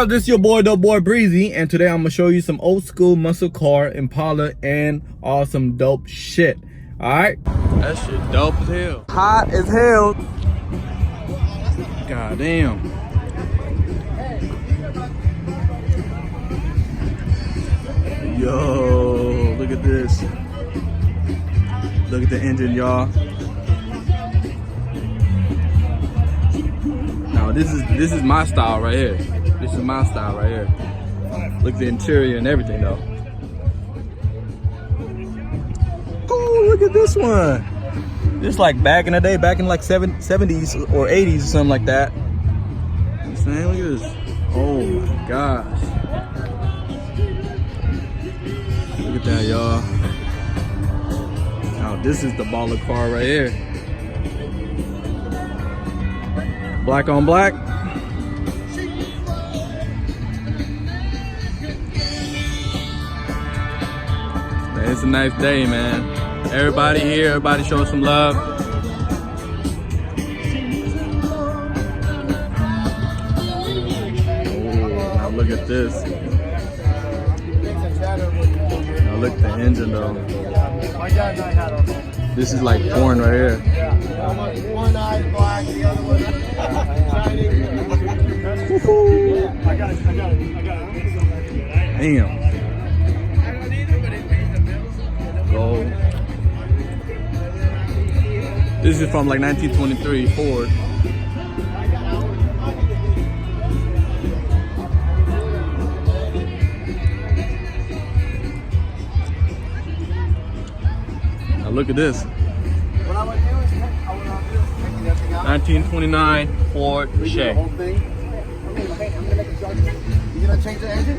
y'all, this is your boy, the boy Breezy, and today I'm gonna show you some old school muscle car, Impala, and awesome dope shit. Alright? That shit dope as hell. Hot as hell. God damn. Yo, look at this. Look at the engine, y'all. Now this is my style right here. This is my style right here. Look at the interior and everything though. Oh, look at this one. This like back in the day, back in like 70s or 80s or something like that. You saying? Look at this. Oh my gosh. Look at that, y'all. Now this is the baller car right here. Black on black. Man, it's a nice day, man. Everybody here, everybody showing some love. Oh, now look at this. Now look at the engine though. This is like porn right here. One eye black, the other one shiny. I got it. Damn. Gold. This is from like 1923 Ford. Now look at this. 1929 Ford Shay. You gonna change the engine?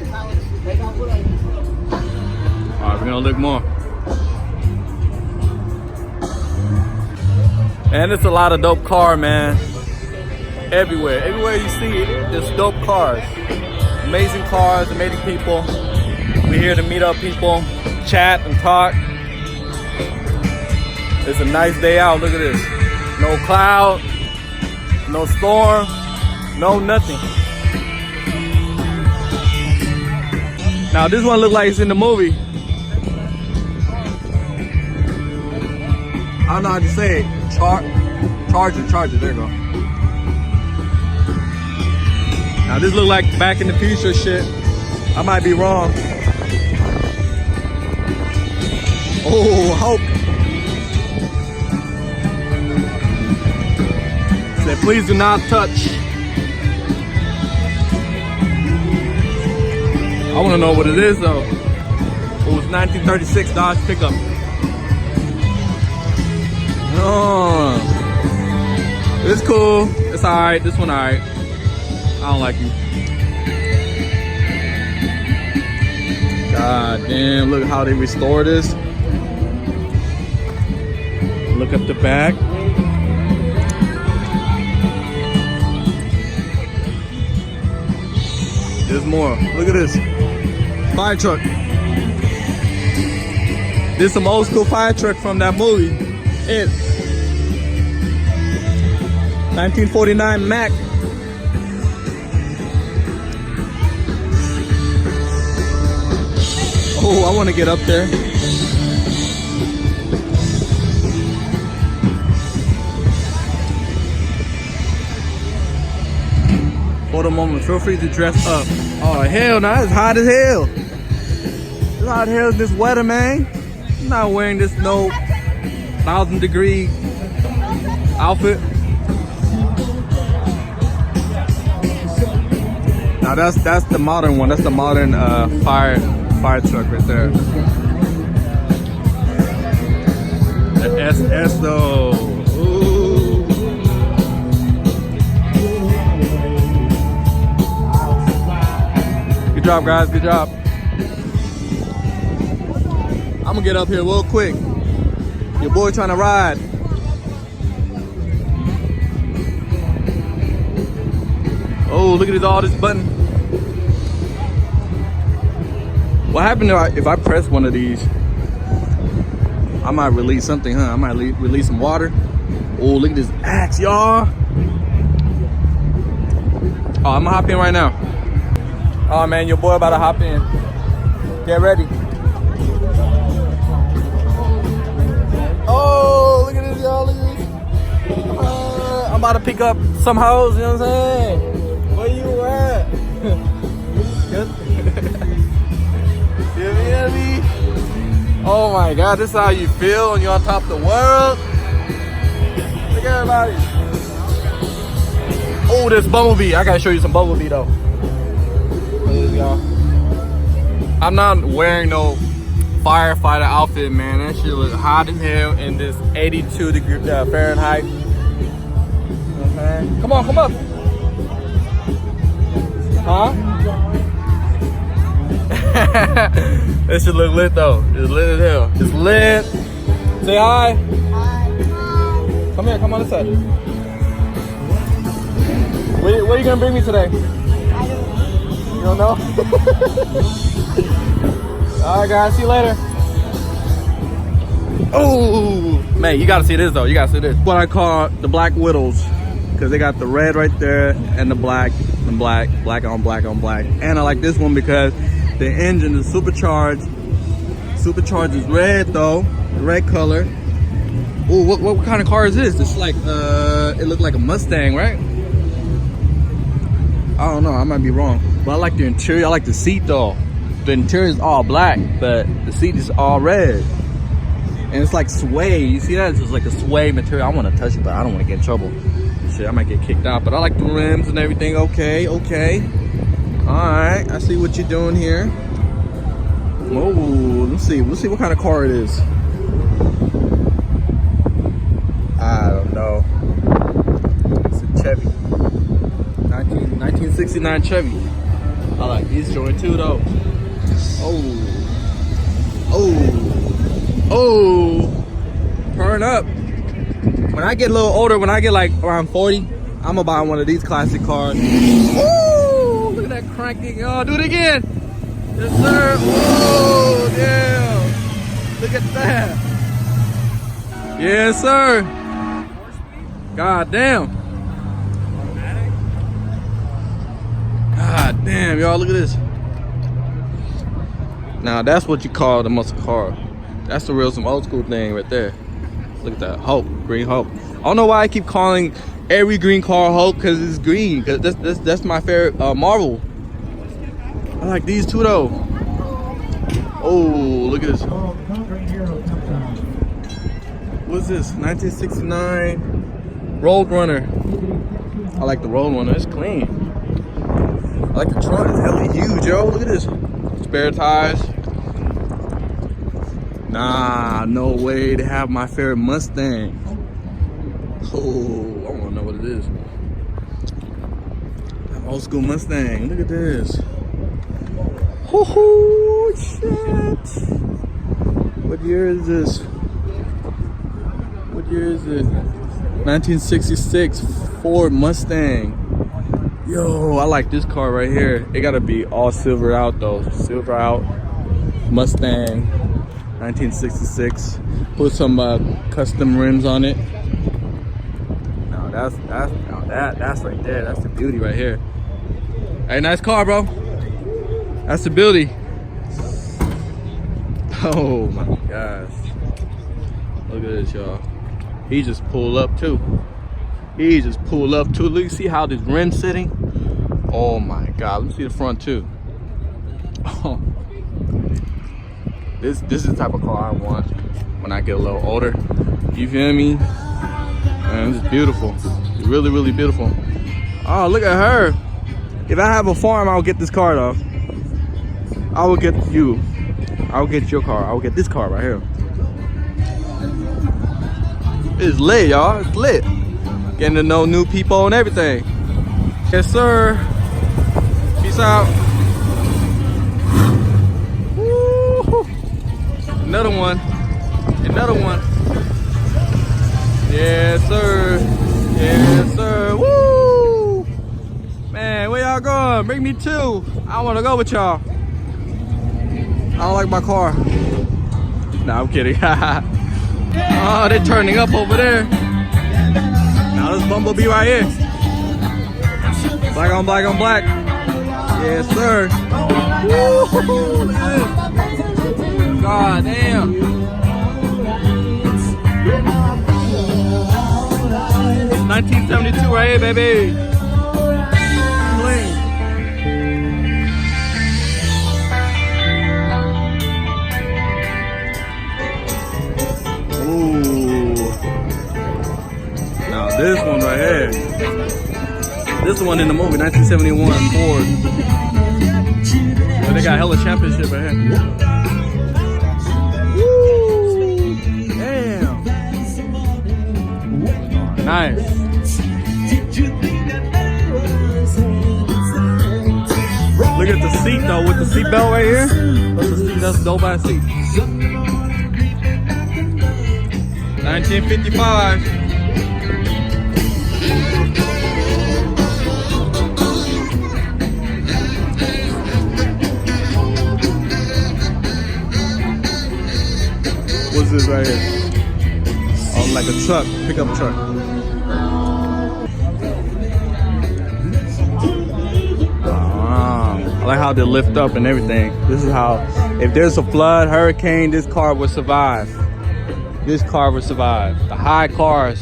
Alright, we're gonna look more. And it's a lot of dope car, man. Everywhere you see it, there's dope cars. Amazing cars, amazing people. We're here to meet up people, chat and talk. It's a nice day out, look at this. No cloud, no storm, no nothing. Now this one look like it's in the movie. I don't know how to say it. Charger, there you go. Now this look like Back in the Future shit. I might be wrong. Oh, Hulk. Said, please do not touch. I want to know what it is though. Oh, it's 1936 Dodge pickup. Oh, it's cool. It's alright. This one alright. I don't like you. God damn, look how they restore this. Look up the back. There's more. Look at this. Fire truck. This is some old school fire truck from that movie. It 1949 Mac. Oh, I want to get up there. For the moment, feel free to dress up. Oh hell no, it's hot as hell. It's hot as hell in this weather, man. I'm not wearing this no 1,000-degree outfit. Now that's the modern one. That's the modern fire truck right there. The SS though. Ooh. Good job, guys. Good job. I'm gonna get up here real quick. Your boy trying to ride. Oh, look at all this button. What happened if I press one of these? I might release something, huh? I might release some water. Oh, look at this axe, y'all. Oh, I'm gonna hop in right now. Oh man, your boy about to hop in. Get ready. Oh, look at this, y'all. Look at this. I'm about to pick up some hoes, you know what I'm saying? Where you at? You hear me? Oh my God, this is how you feel when you're on top of the world. Look at everybody. Oh, there's Bumblebee. I gotta show you some Bumblebee though. Y'all. I'm not wearing no firefighter outfit, man. That shit was hot as hell in this 82 degree Fahrenheit. Okay. Come on, come up. Huh? This shit look lit though. It's lit as hell. It's lit. Say hi. Hi. Come here, come on this side. Where you gonna bring me today? You don't know? Alright guys, see you later. Oh man, you gotta see this though. You gotta see this. What I call the Black Widows, because they got the red right there and the black on black. And I like this one because the engine is supercharged. Supercharged is red though, the red color. Oh, what kind of car is this? It's like it looked like a Mustang, right? I don't know, I might be wrong. But I like the interior, I like the seat though. The interior is all black, but the seat is all red. And it's like suede, you see that? It's just like a suede material. I wanna touch it, but I don't wanna get in trouble. Shit, I might get kicked out, but I like the rims and everything. Okay. All right, I see what you're doing here. Whoa, let's see what kind of car it is. I don't know. It's a Chevy. 1969 Chevy. I like these joint too though. Oh, turn up. When I get a little older, when I get like around 40, I'm gonna buy one of these classic cars. Ooh, look at that cranking. Oh, do it again. Yes, sir. Oh, damn. Look at that. Yes, sir. God damn. God damn, y'all, look at this. Now that's what you call the muscle car. That's the real, some old school thing right there. Look at that, Hulk, green Hulk. I don't know why I keep calling every green car Hulk, because it's green. Cause that's my favorite Marvel. I like these two though. Oh, look at this. What's this? 1969 Roadrunner. I like the Roadrunner. It's clean. I like the trunk. It's hella huge, yo. Look at this. Spare tires. Nah, no way to have my favorite Mustang. Oh, I wanna know what it is. That old school Mustang. Look at this. Oh shit. What year is this? What year is it? 1966 Ford Mustang. Yo, I like this car right here. It gotta be all silvered out though. Silver out. Mustang. 1966. Put some custom rims on it. No, that's right there. That's the beauty right here. Hey, nice car, bro. That's the beauty. Oh my gosh. Look at this, y'all. He just pulled up too. Look, you see how this rim's sitting? Oh my God. Let me see the front too. Oh. This is the type of car I want when I get a little older. You feel me? Man, this is beautiful. It's really, really beautiful. Oh, look at her. If I have a farm, I'll get this car though. I will get you. I'll get your car. I'll get this car right here. It's lit, y'all. It's lit. Getting to know new people and everything. Yes, sir. Peace out. Woo. Another one. Yes, sir. Yes, sir. Woo. Man, where y'all going? Bring me two. I want to go with y'all. I don't like my car. Nah, I'm kidding. Oh, they're turning up over there. Now this Bumblebee right here. Black on black on black. Yes, sir. Woo! Look at this. God damn. 1972 right here, baby. Clean. Ooh. Now this one right here. This one in the movie, 1971 Ford. Oh, they got hella championship right here. Woo! Damn. Nice. Look at the seat though, with the seat belt right here. That's the seat, that's dope ass seat. 1955. What's this right here? Oh, like a truck, pickup truck. I like how they lift up and everything. This is how, if there's a flood, hurricane, this car will survive. This car will survive. The high cars,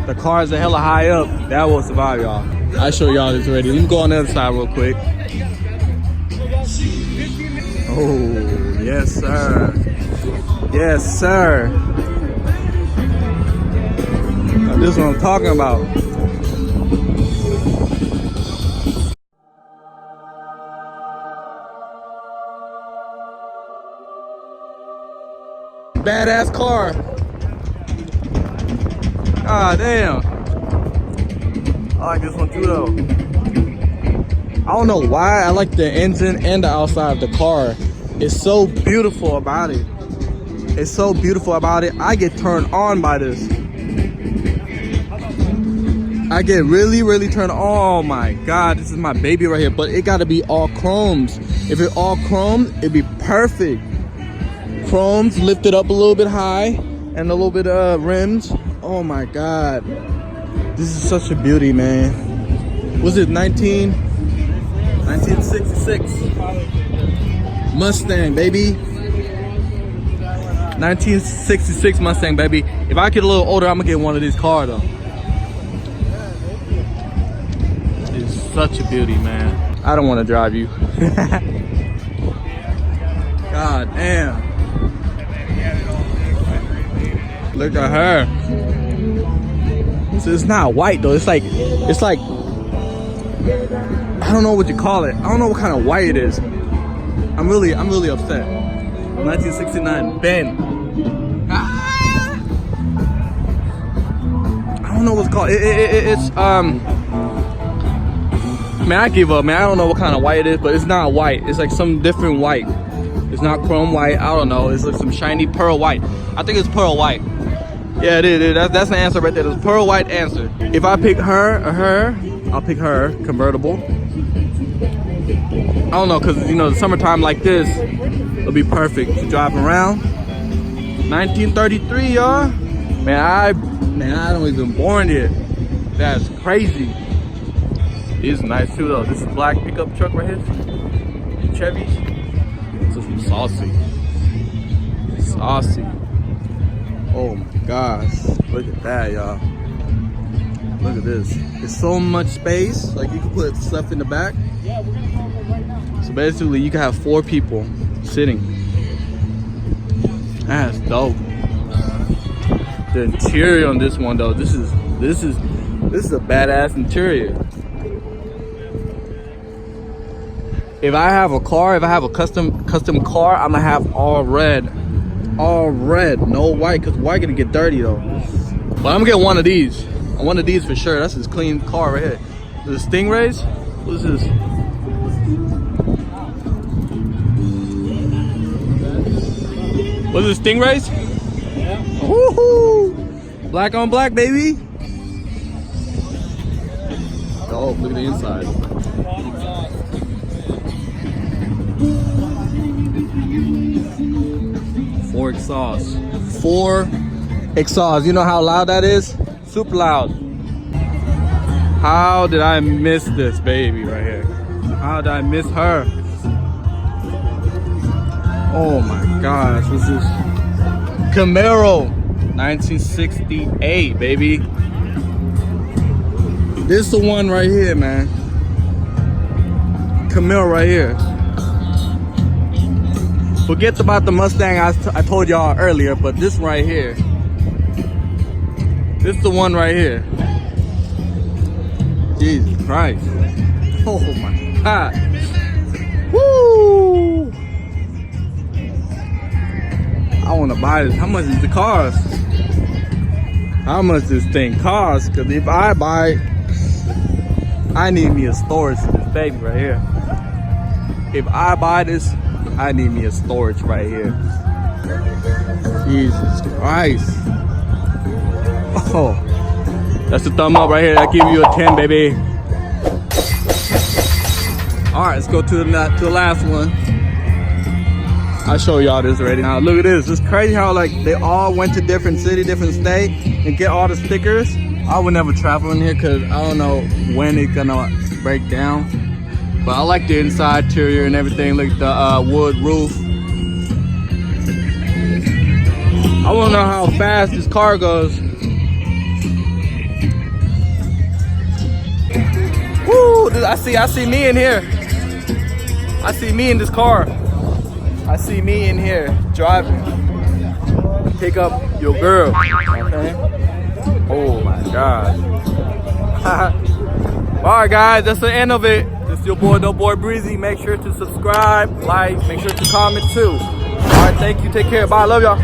the cars that hella high up, that will survive, y'all. I'll show y'all this already. Let me go on the other side real quick. Oh, yes, sir. Yes, sir. Now, this is what I'm talking about. Badass car. Ah, damn. I like this one too, though. I don't know why I like the engine and the outside of the car. It's so beautiful about it. It's so beautiful about it. I get turned on by this. I get really turned on. Oh my God, this is my baby right here. But it gotta be all chromes. If it's all chrome, it'd be perfect. Chromes lifted up a little bit high and a little bit of rims. Oh my God, this is such a beauty, man. Was it 1966 Mustang, baby? 1966 Mustang, baby. If I get a little older, I'm gonna get one of these cars though. It's such a beauty, man. I don't want to drive you. God damn. Look at her. So it's not white though. It's like I don't know what you call it. I don't know what kind of white it is. I'm really upset. 1969 Ben. Ah! I don't know what's called. It's man, I give up, man. I don't know what kind of white it is, but it's not white. It's like some different white. It's not chrome white. I don't know. It's like some shiny pearl white. I think it's pearl white. Yeah, it is. That's the answer right there. It's pearl white answer. If I pick her or her, I'll pick her. Convertible. I don't know, cause you know the summertime like this, it'll be perfect to drive around. 1933, y'all. Man, I don't even born yet. That's crazy. It's nice too though. This is black pickup truck right here. Chevy's. This is saucy. Saucy. Oh my gosh. Look at that, y'all. Look at this. It's so much space. Like you can put stuff in the back. So basically you can have 4 people sitting. That's dope. The interior on this one though, this is a badass interior. If I have a car, if I have a custom car, I'm gonna have all red, no white, cause white gonna get dirty though. But I'm gonna get one of these for sure. That's his clean car right here. The Stingrays. What is this? What is this, Stingrays? Yeah. Woohoo! Black on black, baby. Oh, look at the inside. Four exhaust. You know how loud that is? Super loud. How did I miss this baby right here? How did I miss her? Oh my gosh, what's this? Camaro, 1968, baby. This the one right here, man. Camaro right here. Forget about the Mustang I told y'all earlier, but this one right here. This the one right here. Jesus Christ. Oh my God. Woo! I want to buy this. How much is the cost? How much this thing cost? Because if I buy it, I need me a storage for this baby right here. If I buy this, I need me a storage right here. Jesus Christ. Oh, that's the thumb up right here. I give you a 10, baby. All right, let's go to the last one. I'll show y'all this already. Now look at this. It's crazy how like they all went to different city, different state, and get all the stickers. I would never travel in here because I don't know when it's gonna break down. But I like the inside interior and everything. Look at the wood roof. I want to know how fast this car goes. Woo! I see me in here. I see me in this car. I see me in here driving. Pick up your girl. Okay. Oh my God. Alright guys, that's the end of it. This is your boy, No Boy Breezy. Make sure to subscribe, like, make sure to comment too. Alright, thank you. Take care. Bye. Love y'all.